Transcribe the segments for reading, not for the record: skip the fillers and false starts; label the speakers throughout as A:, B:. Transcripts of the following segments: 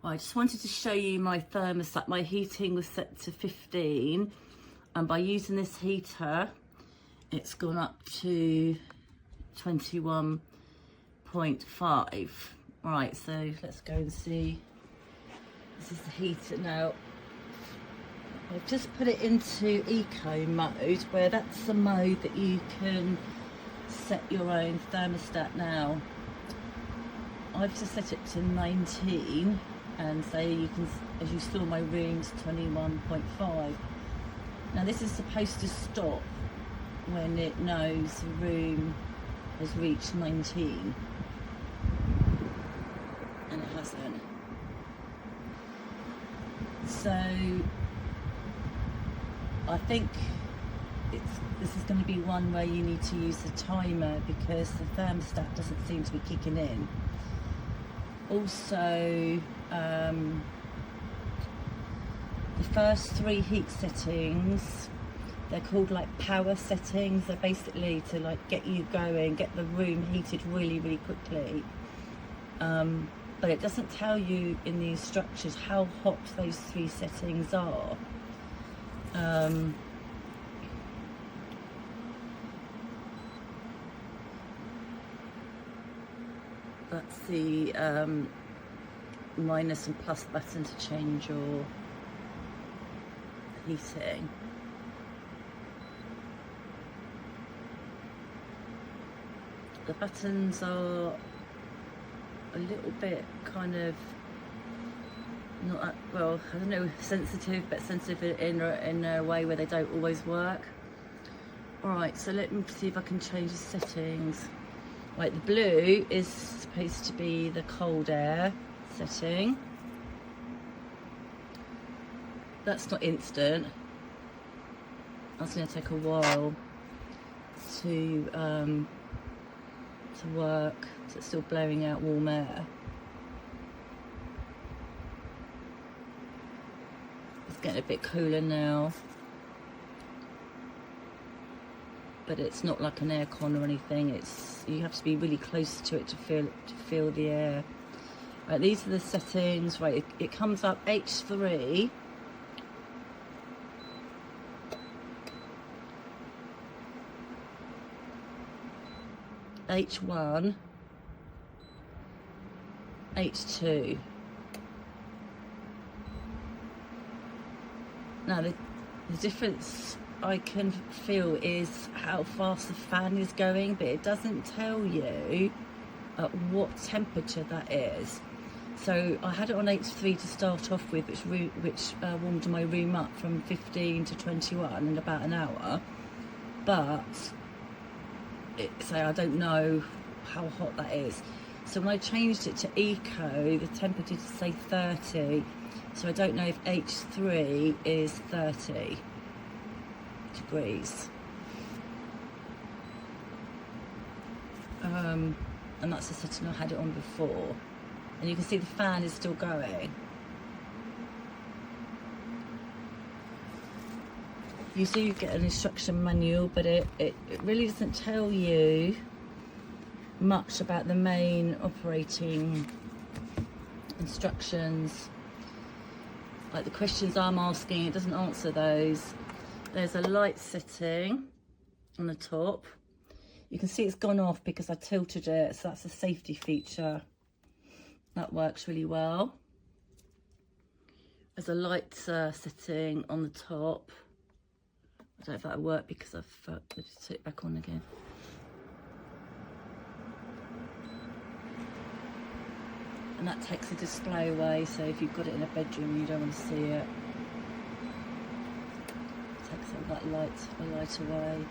A: I just wanted to show you my thermostat. My heating was set to 15, and by using this heater, it's gone up to 21.5. Right, so let's go and see. This is the heater now. I've just put it into eco mode, where that's the mode that you can set your own thermostat now. I've just set it to 19, and say you can, as you saw, my room's 21.5. Now this is supposed to stop when it knows the room has reached 19, and it hasn't. So I think this is going to be one where you need to use the timer, because the thermostat doesn't seem to be kicking in. Also, the first 3 heat settings, they're called like power settings. They're basically to like get you going, get the room heated really, really quickly. But it doesn't tell you in the instructions how hot those 3 settings are. That's the minus and plus button to change your heating. The buttons are a little bit kind of not, well, I don't know, sensitive, but sensitive in a way where they don't always work. Alright, so let me see if I can change the settings. Right, the blue is supposed to be the cold air setting. That's not instant. That's going to take a while to work. So it's still blowing out warm air. It's getting a bit cooler now, but it's not like an aircon or anything. It's, you have to be really close to it to feel the air. Right, these are the settings. Right, it comes up H3. H1, H2. Now the difference I can feel is how fast the fan is going, but it doesn't tell you at what temperature that is. So I had it on H3 to start off with, which warmed my room up from 15 to 21 in about an hour. But I don't know how hot that is. So when I changed it to eco, the temperature to say 30. So I don't know if H3 is 30 degrees. And that's the setting I had it on before. And you can see the fan is still going. You do get an instruction manual, but it really doesn't tell you much about the main operating instructions. Like the questions I'm asking, it doesn't answer those. There's a light setting on the top. You can see it's gone off because I tilted it, so that's a safety feature. That works really well. There's a light setting on the top. I don't know if that'll work because I've just put it back on again. And that takes the display away, so if you've got it in a bedroom and you don't want to see it, it takes all that light away.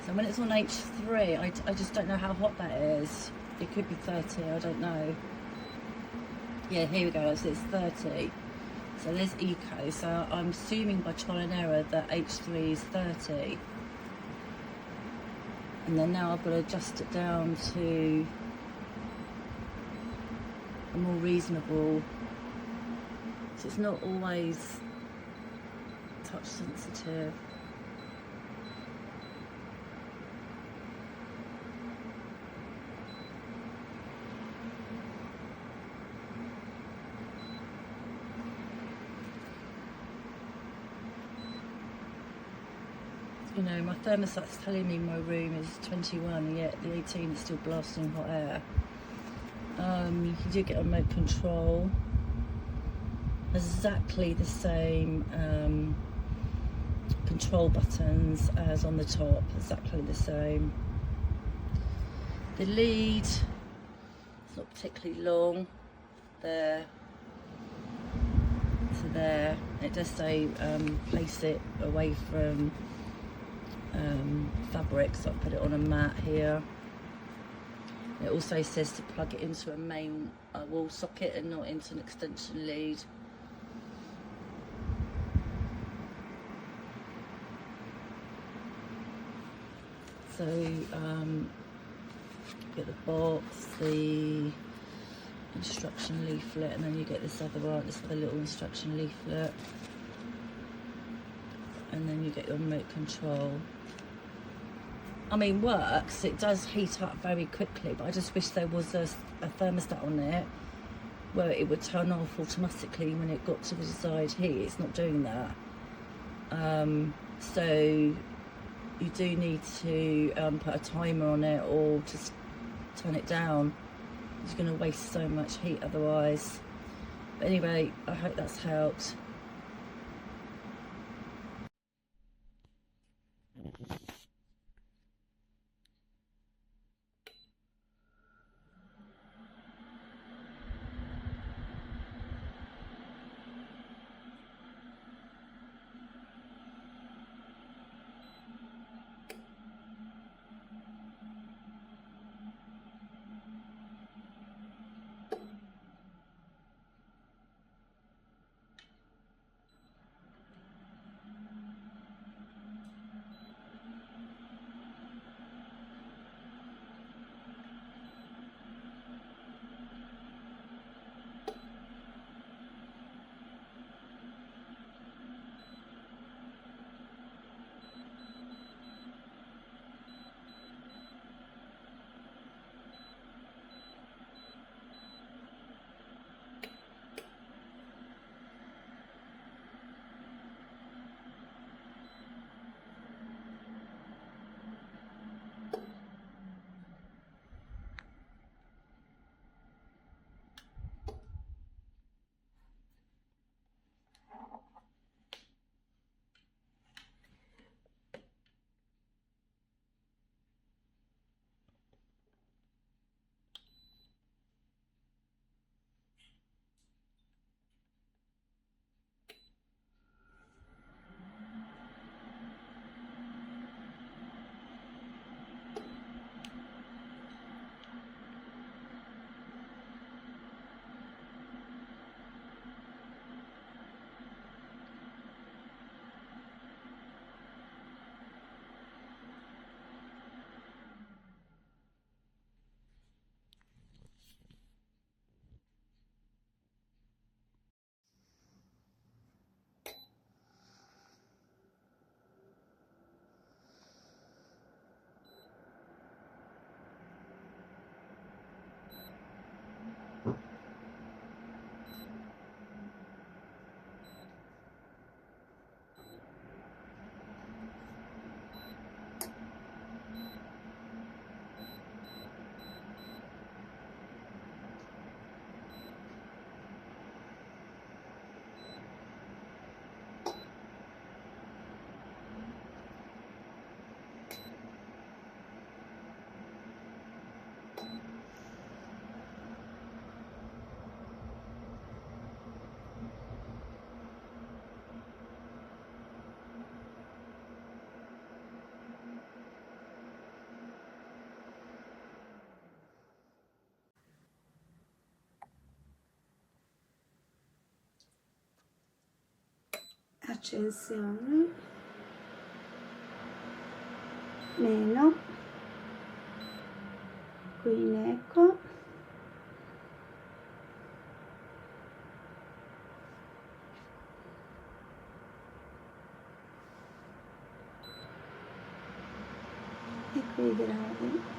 A: So when it's on H3, I just don't know how hot that is. It could be 30, I don't know. Yeah, here we go, so it's 30. So there's eco, so I'm assuming by trial and error that H3 is 30. And then now I've got to adjust it down to a more reasonable, so it's not always touch sensitive. you know, my thermostat's telling me my room is 21, yet the 18 is still blasting hot air. You do get a remote control. Exactly the same control buttons as on the top, exactly the same. The lead, it's not particularly long, there to there. It does say place it away from fabric, so I've put it on a mat here. It also says to plug it into a main wall socket and not into an extension lead. So get the box, the instruction leaflet, and then you get this other one, this other little instruction leaflet, and then you get your remote control. I mean, works, it does heat up very quickly, but I just wish there was a thermostat on it where it would turn off automatically when it got to the desired heat. It's not doing that. So you do need to put a timer on it or just turn it down. It's going to waste so much heat otherwise. But anyway, I hope that's helped.
B: Accensione, meno, qui in eco, e qui i gradi.